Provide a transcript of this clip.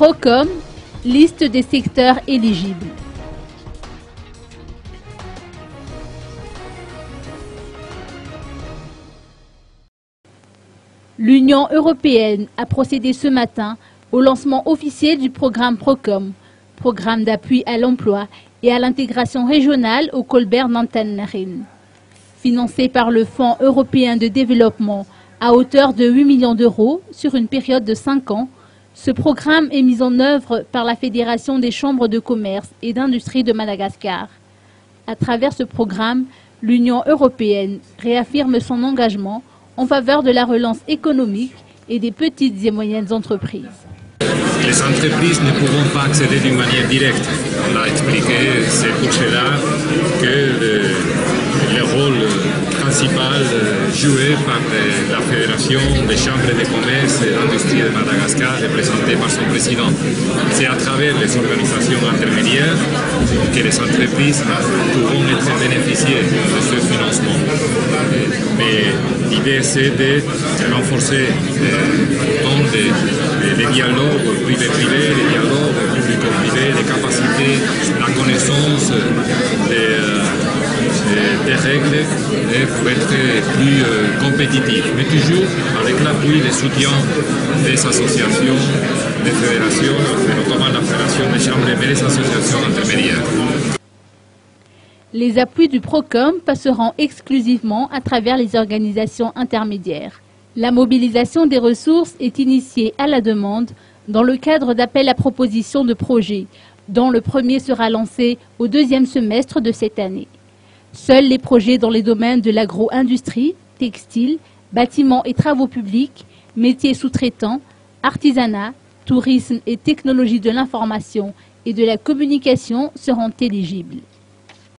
Procom, liste des secteurs éligibles. L'Union européenne a procédé ce matin au lancement officiel du programme Procom, programme d'appui à l'emploi et à l'intégration régionale au Colbert-Nantan-Narin. Financé par le Fonds européen de développement à hauteur de 8 millions d'euros sur une période de 5 ans, ce programme est mis en œuvre par la Fédération des chambres de commerce et d'industrie de Madagascar. À travers ce programme, l'Union européenne réaffirme son engagement en faveur de la relance économique et des petites et moyennes entreprises. Les entreprises ne pourront pas accéder d'une manière directe. On l'a expliqué, c'est pour cela que le rôle principal joué par la Fédération des chambres de commerce et d'industrie de Madagascar, représentée par son président. C'est à travers les organisations intermédiaires que les entreprises pourront être bénéficiées de ce financement. Mais l'idée, c'est de renforcer autant les dialogues privé-privé, les dialogues publico-privé, les capacités, la connaissance des règles pour être plus compétitifs, mais toujours avec l'appui et le soutien des associations, des fédérations, notamment la Fédération des chambres et des associations intermédiaires. Les appuis du Procom passeront exclusivement à travers les organisations intermédiaires. La mobilisation des ressources est initiée à la demande dans le cadre d'appels à propositions de projets, dont le premier sera lancé au deuxième semestre de cette année. Seuls les projets dans les domaines de l'agro-industrie, textile, bâtiments et travaux publics, métiers sous-traitants, artisanat, tourisme et technologie de l'information et de la communication seront éligibles.